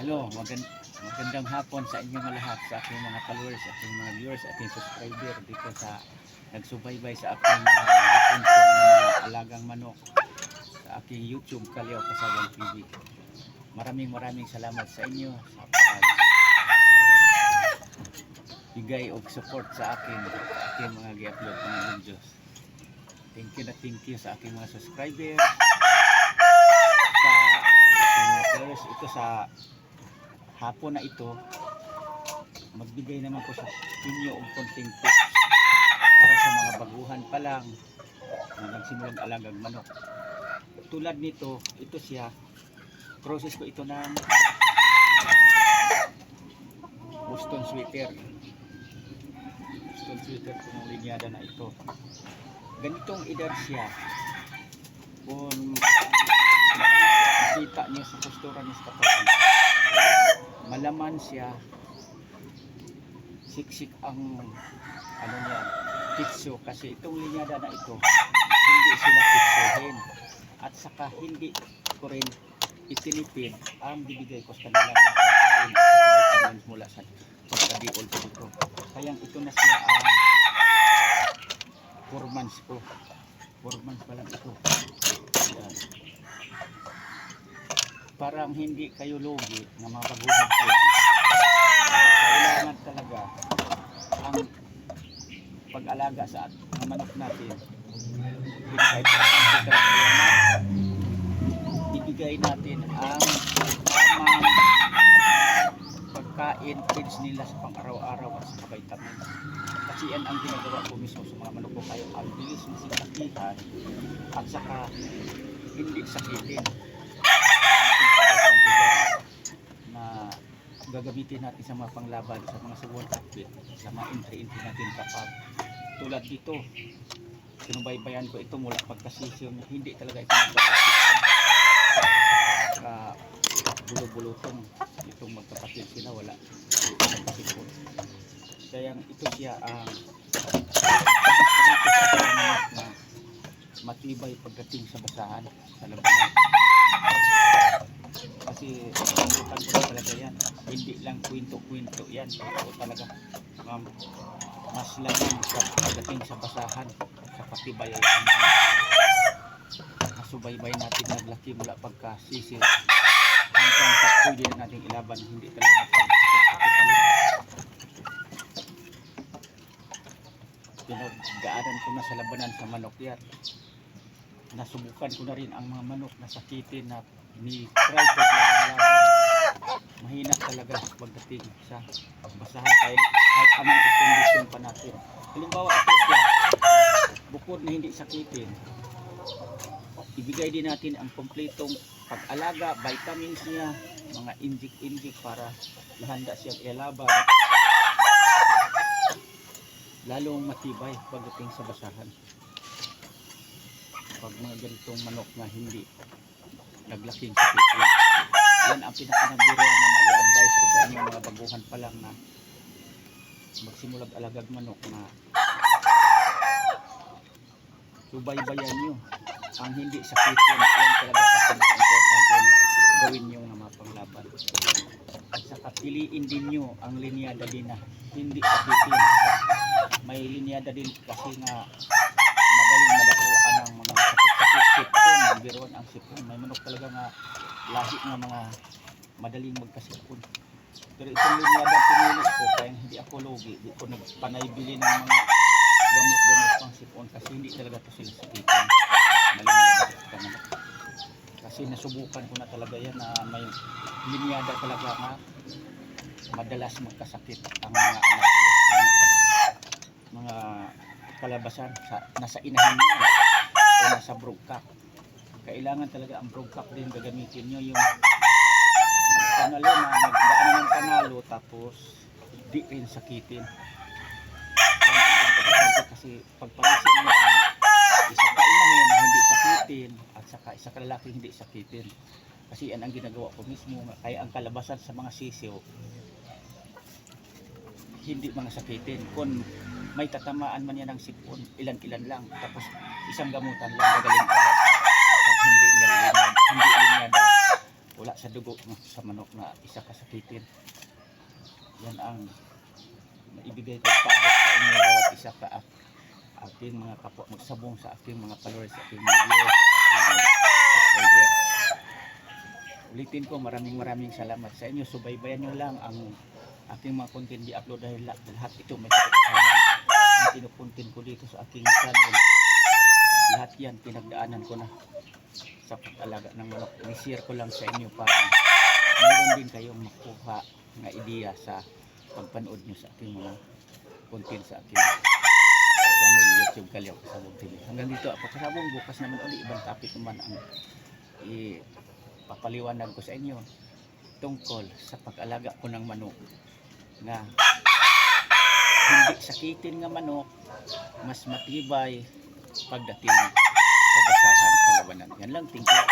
Hello, magandang hapon sa inyong lahat, sa aking mga followers, sa aking mga viewers, sa aking subscriber dito sa nagsubaybay sa aking content ng mga alagang manok sa aking YouTube Kalyaw Kasagang TV. Maraming salamat sa inyo sa bigay og support sa aking mga gi-upload mga videos. Thank you sa aking mga subscriber, sa aking mga followers. Ito sa hapon na ito, magbigay naman ko sa inyo og konting tips para sa mga baguhan pa lang na nagsimulang alagang manok. Tulad nito, ito siya, process ko ito ng Boston sweater itong linyada na ito. Ganitong edad siya, kung makita niyo sa postura niya sa katawan, malaman siya, siksik ang ano niya, pitso, kasi itong linyada na ito hindi sila pitsohin, at saka hindi ko rin itinipid ang bibigay ko sa kanilang pagkain vitamins mula sa pagka-diol ko dito. Kaya ito na siya ang 4 months ko, 4 months pa lang ito. Yan. Parang hindi kayo lugi na mabaguhan pa lang. Kailangan talaga ang pag-alaga sa mga manok natin. Kahit talaga ibigay natin ang tamang pagkain, feeds nila sa pang-araw-araw at sa vitamins. Kasi yan ang ginagawa ko mismo sa mga manok ko, kayo ang bilis masikakihan at saka hindi sakitin. Na gagamitin natin sa mga panglaban, sa mga subuan outfit, sa mga entry natin kapag tulad dito, sinubaybayan ko ito mula pagkasisyon, hindi talaga ito bulo-bulutong itong magkapatid sila, wala magkasipon. Kaya ito siya ang na matibay pagdating sa basahan sa labanan. Kasi pagkakutan ko na talaga yan, hindi lang kwento-kwento yan, ito talaga mas laman pagdating sa basahan, sa patibay ay nasubaybay natin naglaki mula pagkasisil hanggang sa pwede na natin ilaban, hindi talaga pinagdaanan ko na sa labanan sa manok yan. Nasubukan ko na rin ang mga manok na sakitin, na ni-try ko laban. Mahina talaga pagdating sa basahan kahit anong kondisyon pa natin. Halimbawa ito siya, bukod na hindi sakitin, ibigay din natin ang kompletong pag-alaga, vitamins niya, mga injik para ihanda siya ilaban, lalong matibay pagdating sa basahan. Pag mga ganitong manok na hindi naglaking sakitin, yan ang pinakanabiro na mai-advise ko sa inyo mga baguhan pa lang na magsimulag alagag manok, na subaybayan nyo ang hindi sakitin. Yan talaga important gawin nyo na mga panglaban. At saka piliin din nyo ang linyada din na hindi sakitin. May linyada din kasi nga madaling madakuan ng mga sakit-sakit, sipon, biruan ang sipon. May manok talaga nga lahi ng mga madaling magkasipon. Pero itong linyada pinili ko, kaya hindi ako lugi, hindi ko nagpanaybili ng mga gamot pang sipon, kasi hindi talaga ito sila sakitin. Kasi nasubukan ko na talaga yan, na may linyada talaga nga madalas magkasakit ang mga anak, mga kalabasan nasa inahin nyo o nasa broodcock. Kailangan talaga ang broodcock din gagamitin nyo, yung panalo na nagdaan ng panalo tapos di rin sakitin. Kasi pagparisin mo ang isa ka inahin na hindi sakitin at saka isa ka lalaki hindi sakitin, kasi yan ang ginagawa ko mismo. Kaya ang kalabasan sa mga sisiw hindi mga sakitin. Kung may tatamaan man yan ng sipon, ilan-ilan lang, tapos isang gamutan lang, gagaling agad. Kapag hindi linyada, wala sa dugo sa manok na isa kasakitin. Yan ang maibigay ko pagod sa inyo bawat isa ka aking mga kapwa magsabong sa aking mga followers, sa aking mga viewers, sa aking mga subscriber. Ulitin ko, maraming salamat sa inyo. Subaybayan nyo lang ang aking mga content di upload dahil lahat ito may kasama ang kinukontent ko dito sa aking channel. Lahat yan pinagdaanan ko na sa pag-alaga ng manok. I-share ko lang sa inyo para mayroon din kayong makuha na ideya sa pagpanood nyo sa aking mga content sa aking channel YouTube Kalyaw Kasabong TV. Hanggang dito ako kasabong, bukas naman ulit ibang topic naman ang papaliwanag ko sa inyo tungkol sa pag-alaga ko ng manok na hindi sakitin nga manok, mas matibay pagdating sa basahan sa labanan. Yan lang, thank you.